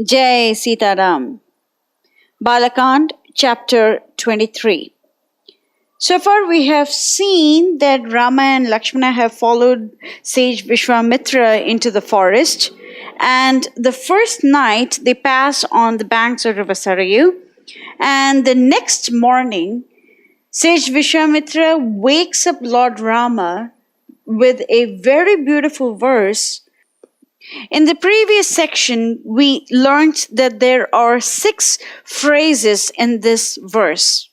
Jai Sitaram. Balakand, chapter 23. So far we have seen that Rama and Lakshmana have followed sage Visvamitra into the forest, and the first night they pass on the banks of river Sarayu, and the next morning sage Visvamitra wakes up Lord Rama with a very beautiful verse. In the previous section, we learned that there are 6 phrases in this verse.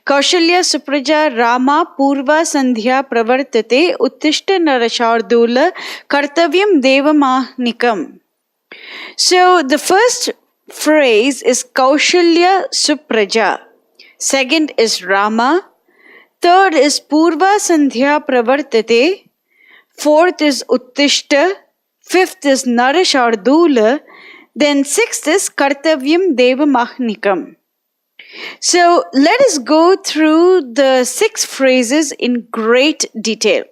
Kaushalya supraja Rama purva sandhya pravartate uttishta narashardula kartavyam devamahnikam. So the first phrase is Kaushalya supraja. Second is Rama. Third is purva sandhya pravartate. Fourth is uttishta. Fifth is narashardula. Then sixth is kartavyam devamahnikam. So let us go through the 6 phrases in great detail.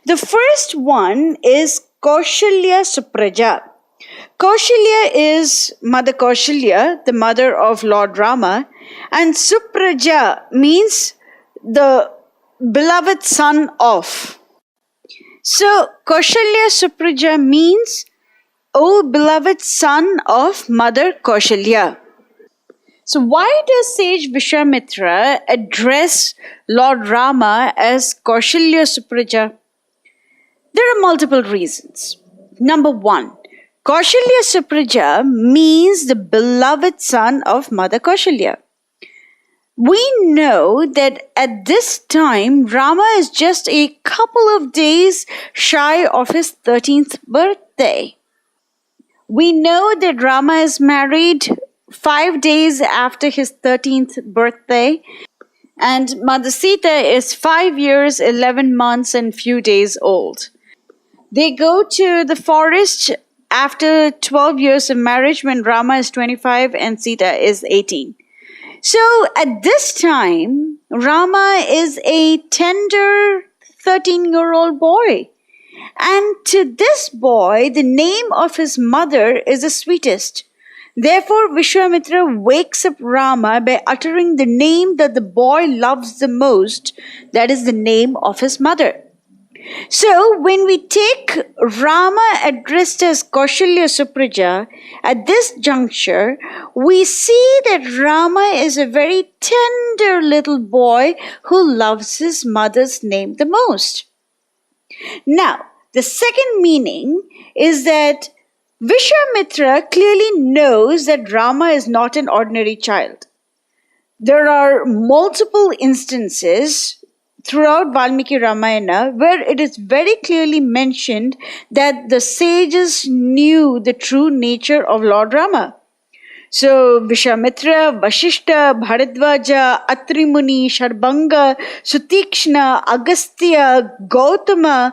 The first one is Kaushalya supraja. Kaushalya is Mother Kaushalya, the mother of Lord Rama, and supraja means the beloved son of. So Kaushalya supraja means, O beloved son of Mother Kaushalya. So why does sage Visvamitra address Lord Rama as Kaushalya supraja? There are multiple reasons. Number 1, Kaushalya supraja means the beloved son of Mother Kaushalya. We know that at this time, Rama is just a couple of days shy of his 13th birthday. We know that Rama is married 5 days after his 13th birthday, and Mother Sita is 5 years, 11 months and few days old. They go to the forest after 12 years of marriage when Rama is 25 and Sita is 18. So at this time, Rama is a tender 13-year-old boy. And to this boy, the name of his mother is the sweetest. Therefore, Visvamitra wakes up Rama by uttering the name that the boy loves the most, that is the name of his mother. So, when we take Rama addressed as Kaushalya supraja, at this juncture, we see that Rama is a very tender little boy who loves his mother's name the most. Now, the second meaning is that Visvamitra clearly knows that Rama is not an ordinary child. There are multiple instances throughout Valmiki Ramayana where it is very clearly mentioned that the sages knew the true nature of Lord Rama. So Visvamitra, Vashishta, Bharadvaja, Atri Muni, Sharbanga, Sutikshna, Agastya, Gautama,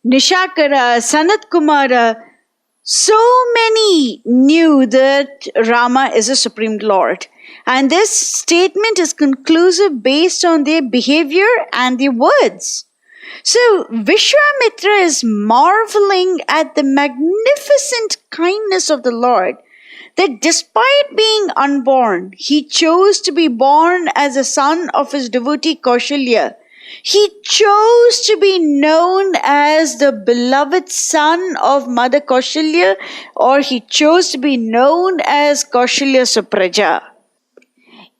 Nishakara, Sanat Kumara, so many knew that Rama is a Supreme Lord. And this statement is conclusive based on their behavior and their words. So Visvamitra is marveling at the magnificent kindness of the Lord, that despite being unborn, he chose to be born as a son of his devotee Kaushalya. He chose to be known as the beloved son of Mother Kaushalya, or he chose to be known as Kaushalya supraja.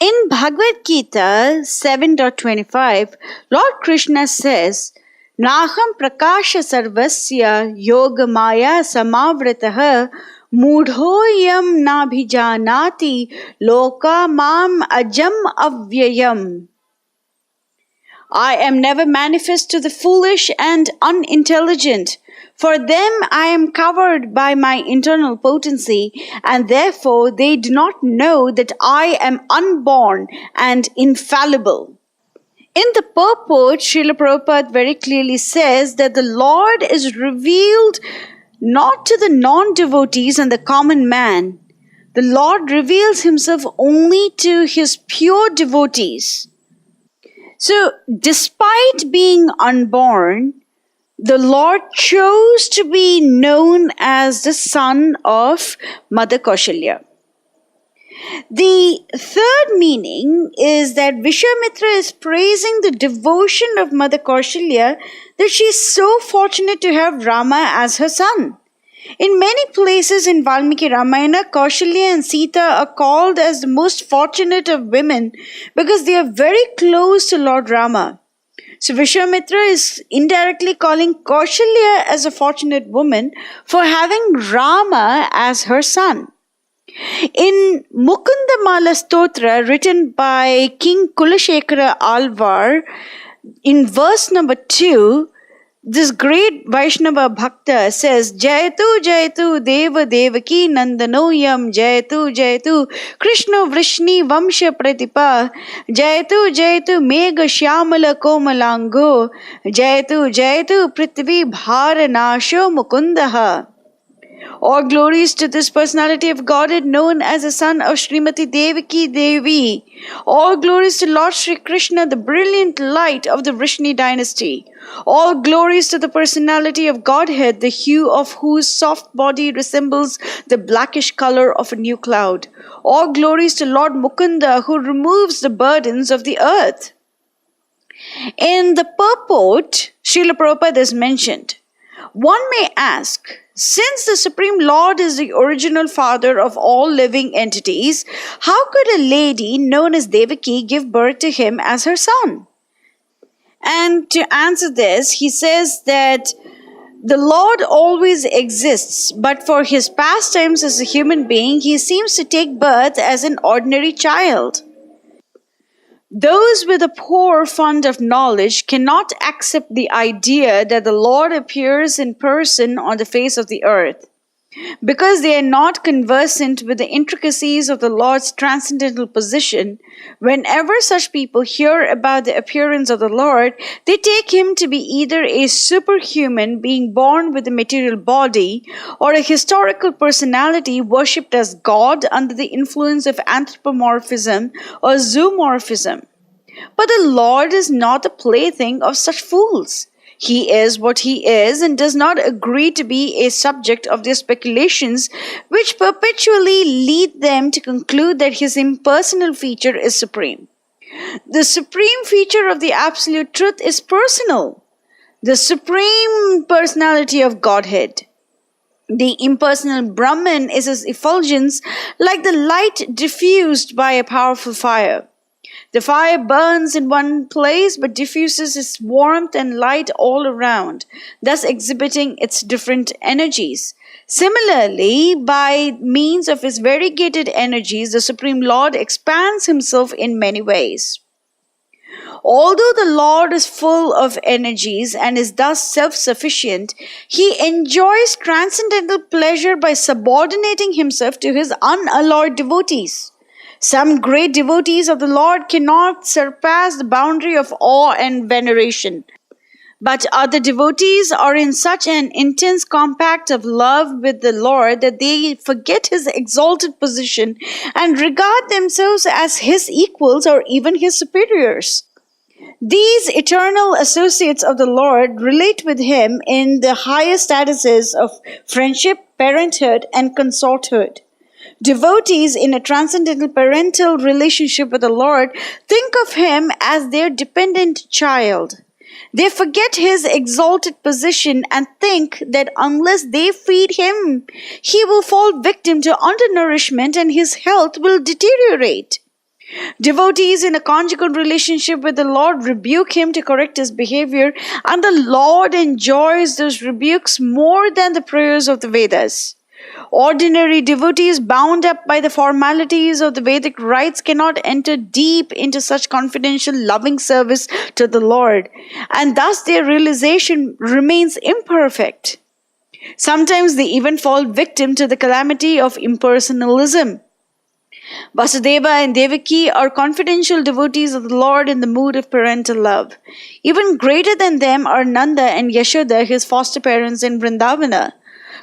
In Bhagavad Gita 7.25, Lord Krishna says, Naham prakasha sarvasya yogamaya samavritah mudhoyam nabhijanati loka mam ajam avyayam. I am never manifest to the foolish and unintelligent. For them I am covered by my internal potency, and therefore they do not know that I am unborn and infallible. In the purport, Srila Prabhupada very clearly says that the Lord is revealed not to the non-devotees and the common man. The Lord reveals himself only to his pure devotees. So, despite being unborn, the Lord chose to be known as the son of Mother Kaushalya. The third meaning is that Visvamitra is praising the devotion of Mother Kaushalya, that she is so fortunate to have Rama as her son. In many places in Valmiki Ramayana, Kaushalya and Sita are called as the most fortunate of women because they are very close to Lord Rama. So Visvamitra is indirectly calling Kaushalya as a fortunate woman for having Rama as her son. In Mukundamala Stotra, written by King Kulashekara Alvar, in verse number 2, this great Vaishnava Bhakta says, Jayatu Jayatu Deva Devaki Nandanoyam Jayatu Jayatu Krishna Vrishni Vamsha Pratipa Jayatu Jayatu Megha Shyamala Komalango Jayatu Jayatu Prithvi Bharanasho Mukundaha. All glories to this personality of Godhead known as the son of Srimati Devaki Devi. All glories to Lord Sri Krishna, the brilliant light of the Vrishni dynasty. All glories to the personality of Godhead, the hue of whose soft body resembles the blackish color of a new cloud. All glories to Lord Mukunda, who removes the burdens of the earth. In the purport, Srila Prabhupada is mentioned. One may ask, since the Supreme Lord is the original father of all living entities, how could a lady known as Devaki give birth to him as her son? And to answer this, he says that the Lord always exists, but for his pastimes as a human being, he seems to take birth as an ordinary child. Those with a poor fund of knowledge cannot accept the idea that the Lord appears in person on the face of the earth. Because they are not conversant with the intricacies of the Lord's transcendental position, whenever such people hear about the appearance of the Lord, they take him to be either a superhuman being born with a material body or a historical personality worshipped as God under the influence of anthropomorphism or zoomorphism. But the Lord is not the plaything of such fools. He is what he is and does not agree to be a subject of their speculations, which perpetually lead them to conclude that his impersonal feature is supreme. The supreme feature of the absolute truth is personal, the supreme personality of Godhead. The impersonal Brahman is his effulgence, like the light diffused by a powerful fire. The fire burns in one place but diffuses its warmth and light all around, thus exhibiting its different energies. Similarly, by means of his variegated energies, the Supreme Lord expands himself in many ways. Although the Lord is full of energies and is thus self-sufficient, he enjoys transcendental pleasure by subordinating himself to his unalloyed devotees. Some great devotees of the Lord cannot surpass the boundary of awe and veneration. But other devotees are in such an intense compact of love with the Lord that they forget his exalted position and regard themselves as his equals or even his superiors. These eternal associates of the Lord relate with him in the higher statuses of friendship, parenthood, and consorthood. Devotees in a transcendental parental relationship with the Lord think of him as their dependent child. They forget his exalted position and think that unless they feed him, he will fall victim to undernourishment and his health will deteriorate. Devotees in a conjugal relationship with the Lord rebuke him to correct his behavior, and the Lord enjoys those rebukes more than the prayers of the Vedas. Ordinary devotees bound up by the formalities of the Vedic rites cannot enter deep into such confidential loving service to the Lord, and thus their realization remains imperfect. Sometimes they even fall victim to the calamity of impersonalism. Vasudeva and Devaki are confidential devotees of the Lord in the mood of parental love. Even greater than them are Nanda and Yashoda, his foster parents in Vrindavana.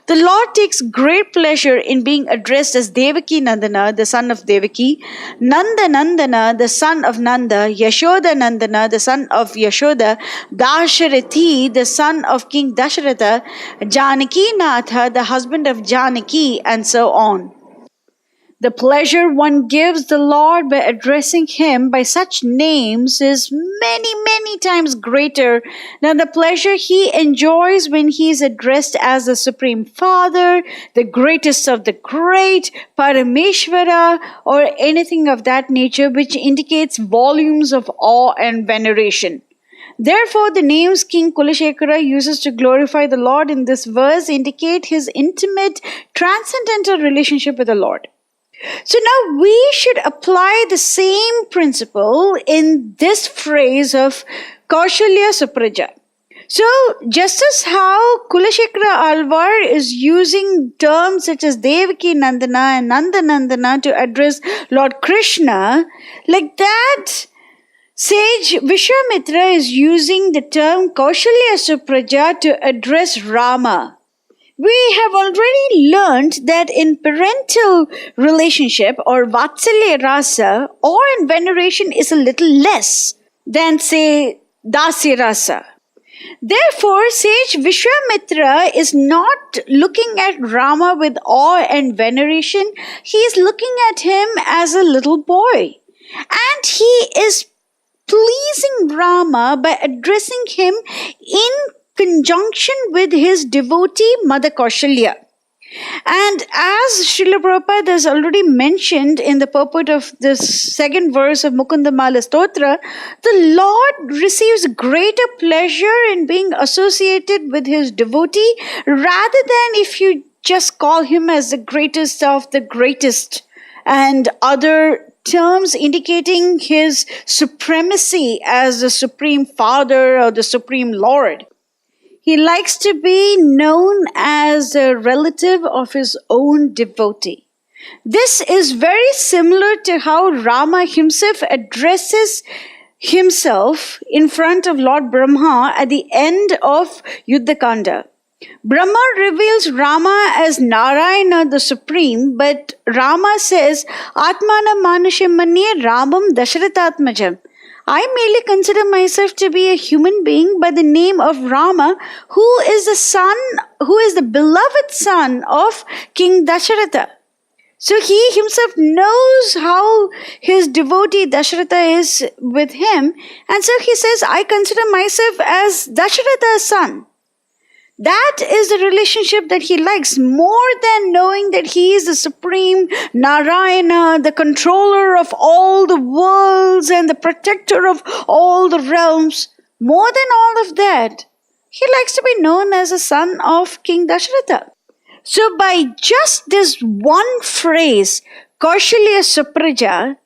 The Lord takes great pleasure in being addressed as Devaki Nandana, the son of Devaki, Nanda Nandana, the son of Nanda, Yashoda Nandana, the son of Yashoda, Dasharathi, the son of King Dasharatha, Janaki Natha, the husband of Janaki, and so on. The pleasure one gives the Lord by addressing Him by such names is many, many times greater than the pleasure He enjoys when He is addressed as the Supreme Father, the greatest of the great, Parameshvara, or anything of that nature, which indicates volumes of awe and veneration. Therefore, the names King Kulashekara uses to glorify the Lord in this verse indicate his intimate, transcendental relationship with the Lord. So now we should apply the same principle in this phrase of Kaushalya supraja. So just as how Kulashekara Alvar is using terms such as Devaki Nandana and Nanda Nandana to address Lord Krishna, like that, sage Visvamitra is using the term Kaushalya supraja to address Rama. We have already learned that in parental relationship or Vatsalya rasa or in veneration is a little less than say Dasya rasa. Therefore, sage Visvamitra is not looking at Rama with awe and veneration. He is looking at him as a little boy. And he is pleasing Rama by addressing him in conjunction with his devotee Mother Kaushalya. And as Srila Prabhupada has already mentioned in the purport of this second verse of Mukundamala Stotra, the Lord receives greater pleasure in being associated with his devotee rather than if you just call him as the greatest of the greatest and other terms indicating his supremacy as the Supreme Father or the Supreme Lord. He likes to be known as a relative of his own devotee. This is very similar to how Rama himself addresses himself in front of Lord Brahma at the end of Yuddhakanda. Brahma reveals Rama as Narayana the Supreme, but Rama says, Atmana Manushyam Manye Ramam Dasharatatmajam. I merely consider myself to be a human being by the name of Rama, who is the beloved son of King Dasharatha. So he himself knows how his devotee Dasharatha is with him, and so he says, I consider myself as Dasharatha's son. That is the relationship that he likes more than knowing that he is the supreme Narayana, the controller of all the worlds and the protector of all the realms. More than all of that, he likes to be known as a son of King Dasharatha. So by just this one phrase, Kaushalya supraja,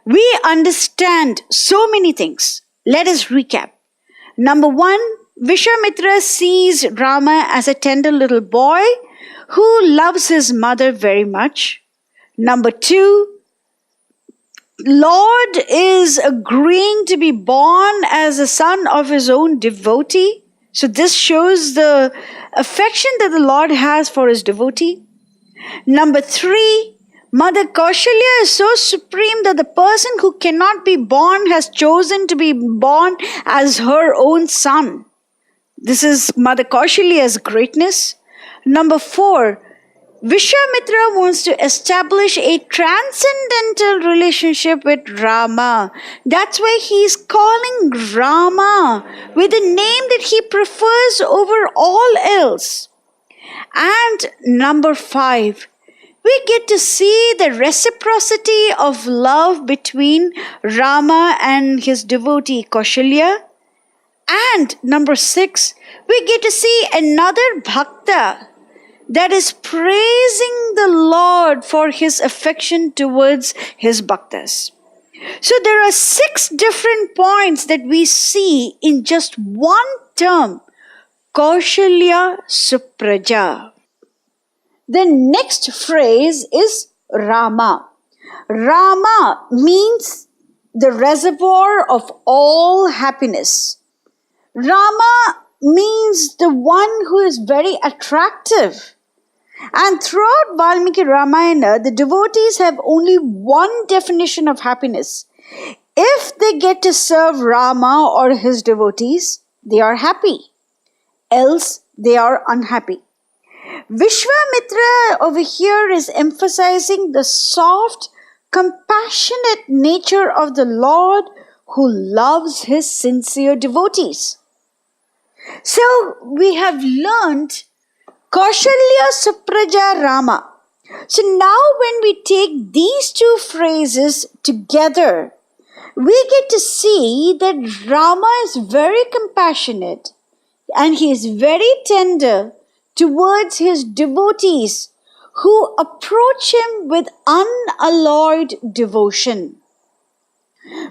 we understand so many things. Let us recap. Number one, Visvamitra sees Rama as a tender little boy who loves his mother very much. Number two, Lord is agreeing to be born as a son of his own devotee. So this shows the affection that the Lord has for his devotee. Number three, Mother Kaushalya is so supreme that the person who cannot be born has chosen to be born as her own son. This is Mother Kaushalya's greatness. Number four, Visvamitra wants to establish a transcendental relationship with Rama. That's why he is calling Rama with a name that he prefers over all else. And number five, we get to see the reciprocity of love between Rama and his devotee Kaushalya. And number six, we get to see another bhakta that is praising the Lord for his affection towards his bhaktas. So there are 6 different points that we see in just one term, Kaushalya supraja. The next phrase is Rama. Rama means the reservoir of all happiness. Rama means the one who is very attractive. And throughout Valmiki Ramayana, the devotees have only one definition of happiness. If they get to serve Rama or his devotees, they are happy. Else, they are unhappy. Visvamitra over here is emphasizing the soft, compassionate nature of the Lord who loves his sincere devotees. So we have learned Kaushalya, supraja, Rama. So now when we take these two phrases together, we get to see that Rama is very compassionate and he is very tender towards his devotees who approach him with unalloyed devotion.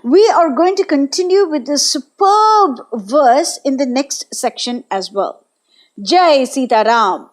We are going to continue with this superb verse in the next section as well. Jai Sita Ram.